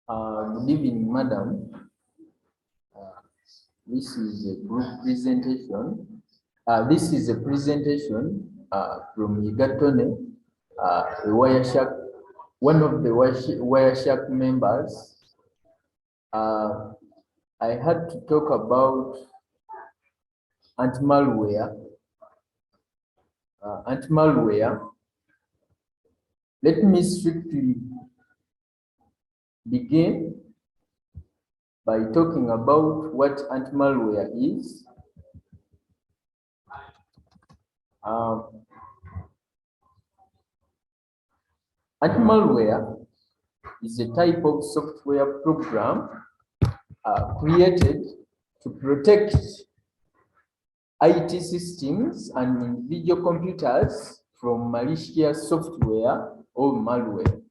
Good evening, madam. This is a group presentation. This is a presentation from Igatone, a Wireshark, one of the Wireshark members. I had to talk about anti-malware. Let me strictly begin by talking about what anti-malware is. Anti-malware is a type of software program created to protect IT systems and individual computers from malicious software or malware.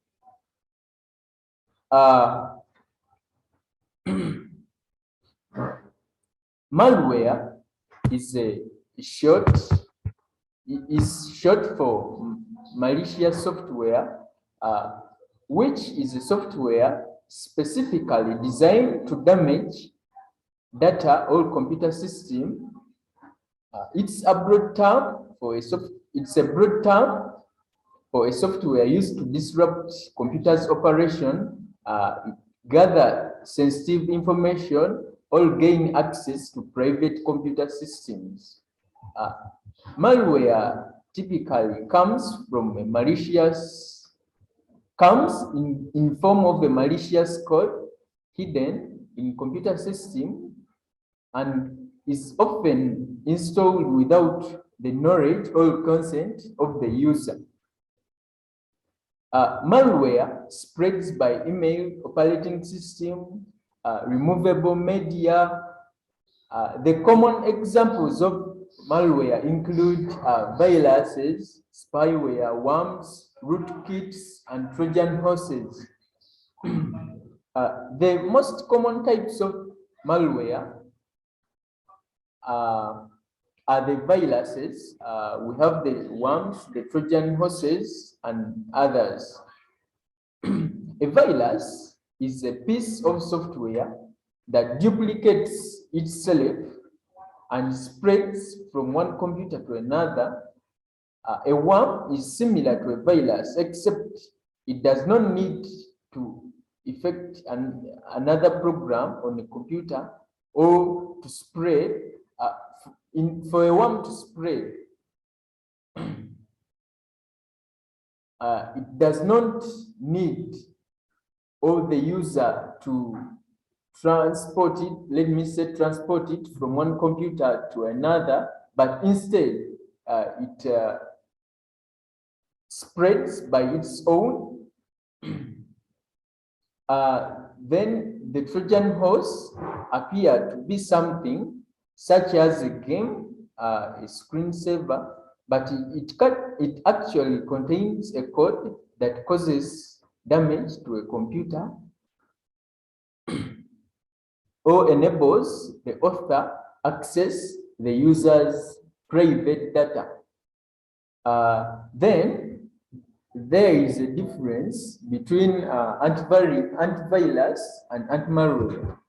Malware is short for malicious software, which is a software specifically designed to damage data or computer system. It's a broad term for a software used to disrupt computers' operation, gather sensitive information, or gain access to private computer systems. Malware typically comes in form of a malicious code hidden in computer system and is often installed without the knowledge or consent of the user. Malware spreads by email, operating system, removable media. The common examples of malware include viruses, spyware, worms, rootkits, and Trojan horses. The most common types of malware are the viruses. We have the worms, the Trojan horses, and others. A virus is a piece of software that duplicates itself and spreads from one computer to another. A worm is similar to a virus, except it does not need to effect another program on a computer or to spread. For a worm to spread, it does not need all the user to transport it from one computer to another, but instead it spreads by its own. Then the Trojan horse appear to be something such as a game, a screensaver, but it actually contains a code that causes damage to a computer or enables the author access the user's private data. Then there is a difference between antivirus and anti-malware.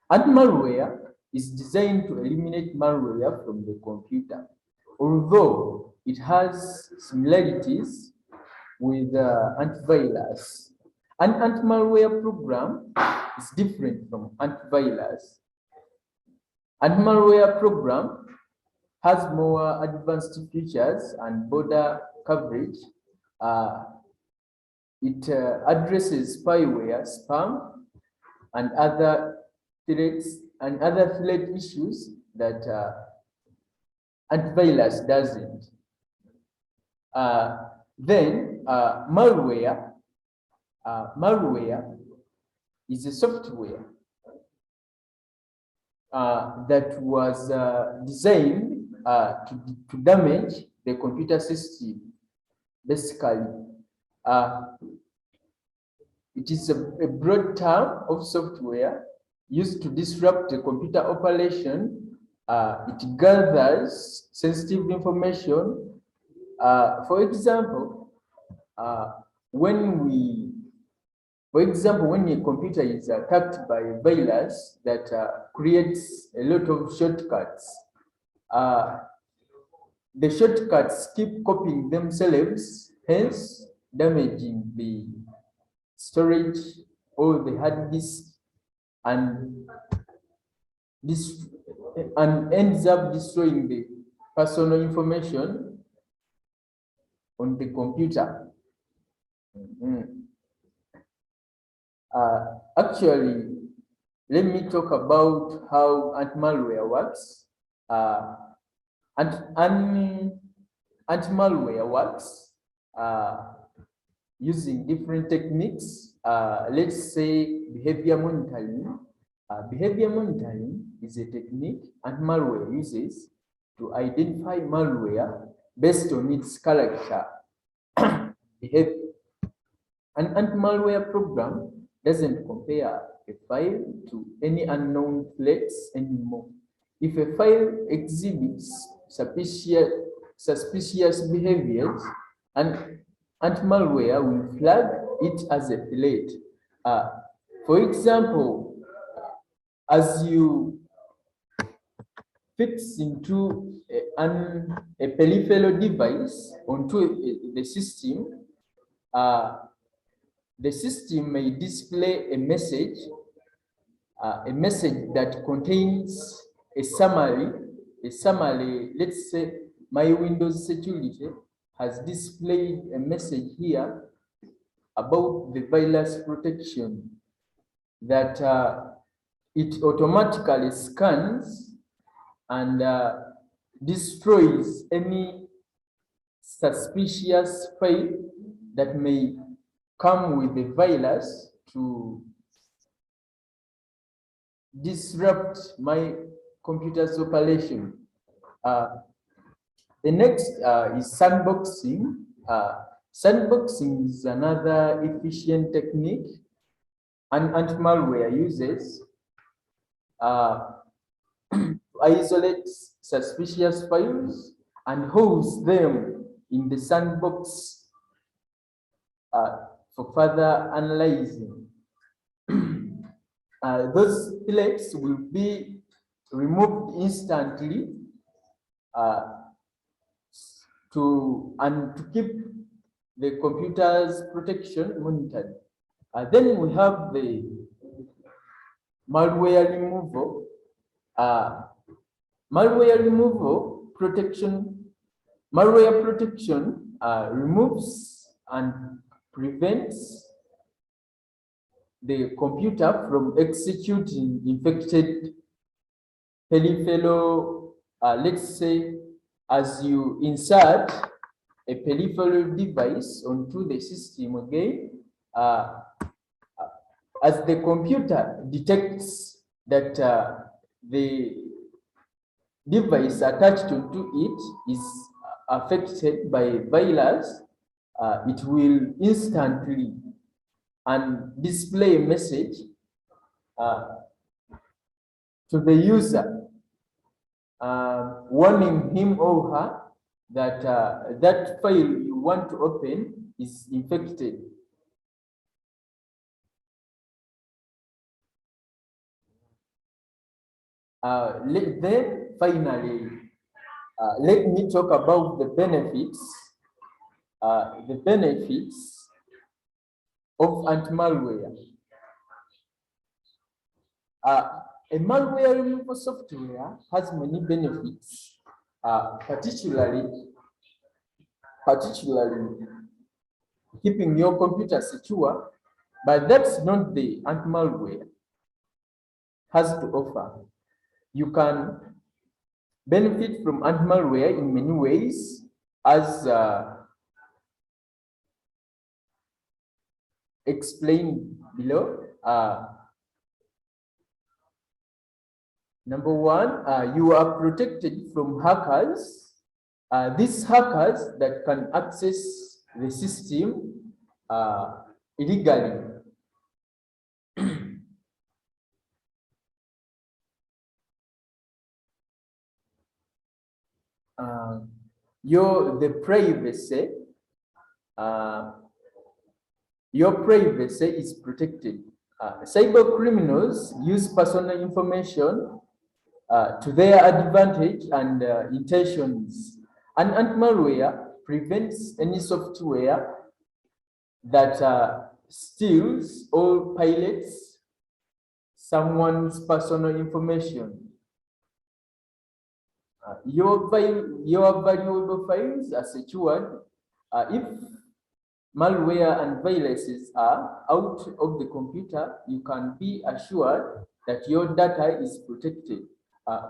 Anti-malware is designed to eliminate malware from the computer, although it has similarities with antivirus. An anti-malware program is different from antivirus. Anti-malware program has more advanced features and broader coverage. It addresses spyware, spam, and other threat issues that antivirus doesn't. Then malware is a software that was designed to damage the computer system. Basically, it is a broad term of software used to disrupt the computer operation. It gathers sensitive information. For example, when we For example, when a computer is attacked by a virus that creates a lot of shortcuts, uh, the shortcuts keep copying themselves, hence damaging the storage or the hard disk, and this and ends up destroying the personal information on the computer. Actually, let me talk about how anti-malware works. Anti-malware works using different techniques. Let's say behavior monitoring. Behavior monitoring is a technique anti-malware uses to identify malware based on its character behavior. An anti-malware program doesn't compare a file to any unknown threats anymore. If a file exhibits suspicious behaviors, an anti-malware will flag it as a threat. For example, as you fix into a peripheral device onto the system, the system may display a message that contains a summary. Let's say my Windows security has displayed a message here about the virus protection that it automatically scans and destroys any suspicious file that may come with the virus to disrupt my computer's operation. The next is sandboxing. Sandboxing is another efficient technique and anti-malware uses to isolate suspicious files and host them in the sandbox for further analyzing. Those threats will be removed instantly to keep the computer's protection monitored. Then we have the malware removal. Malware protection removes and prevents the computer from executing infected peripheral. Let's say, as you insert a peripheral device onto the system again, as the computer detects that the device attached onto it is affected by virus, it will instantly and display a message to the user, warning him or her that that file you want to open is infected. Then finally, let me talk about the benefits. The benefits of anti-malware. A malware removal software has many benefits, particularly keeping your computer secure, but that's not the anti-malware has to offer. You can benefit from anti-malware in many ways, as explained below. Number one, you are protected from hackers. These hackers that can access the system illegally. The privacy your privacy is protected. Cyber criminals use personal information to their advantage and intentions. And anti-malware prevents any software that steals or pilots someone's personal information. Your valuable files are secured if malware and viruses are out of the computer. You can be assured that your data is protected.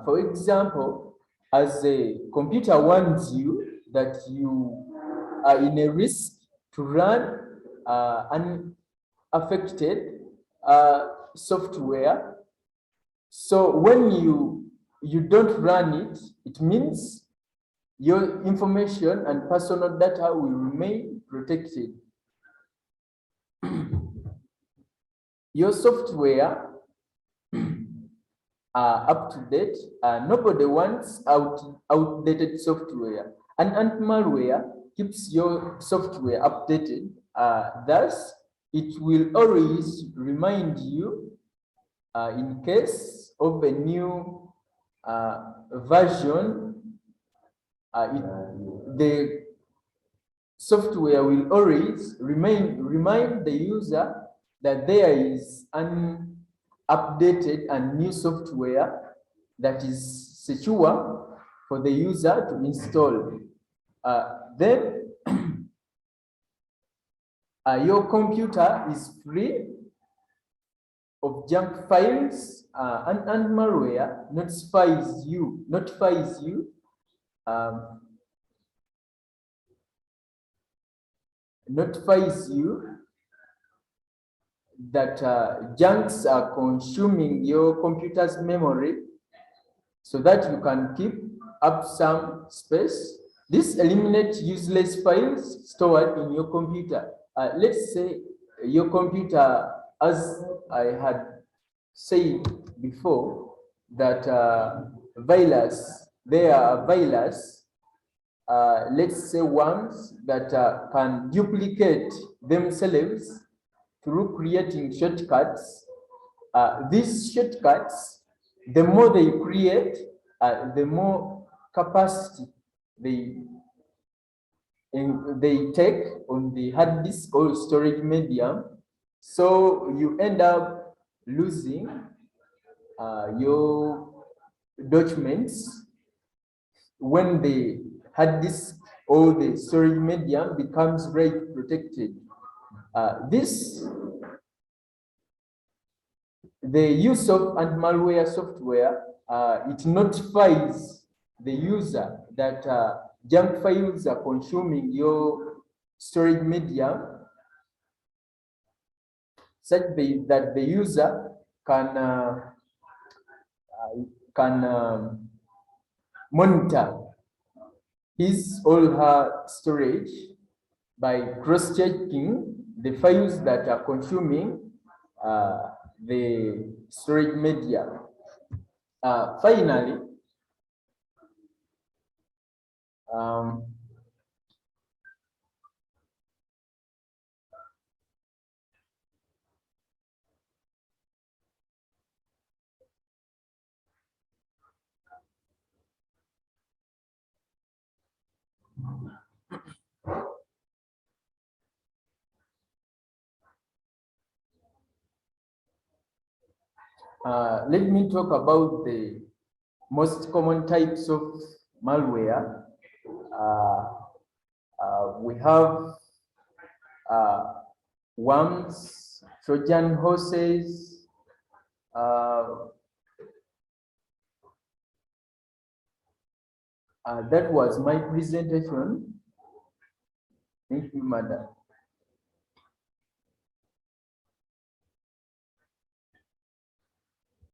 For example, as a computer warns you that you are in a risk to run unaffected software. So when you don't run it, it means your information and personal data will remain protected. Your software are up to date. Nobody wants outdated software. And anti-malware keeps your software updated. Thus, it will always remind you in case of a new version. The software will always remind the user that there is an updated and new software that is secure for the user to install. Then your computer is free of junk files, and malware notifies you that junks are consuming your computer's memory so that you can keep up some space. This eliminates useless files stored in your computer. Let's say your computer, as I had said before, that there are viruses, let's say ones that can duplicate themselves through creating shortcuts. These shortcuts, the more they create, the more capacity they take on the hard disk or storage medium. So you end up losing your documents when the hard disk or the storage medium becomes write protected. The use of anti-malware software, it notifies the user that junk files are consuming your storage medium, such that the user can monitor his or her storage by cross-checking the files that are consuming the storage media. Finally, let me talk about the most common types of malware. We have worms, Trojan horses, that was my presentation. Thank you, Madam.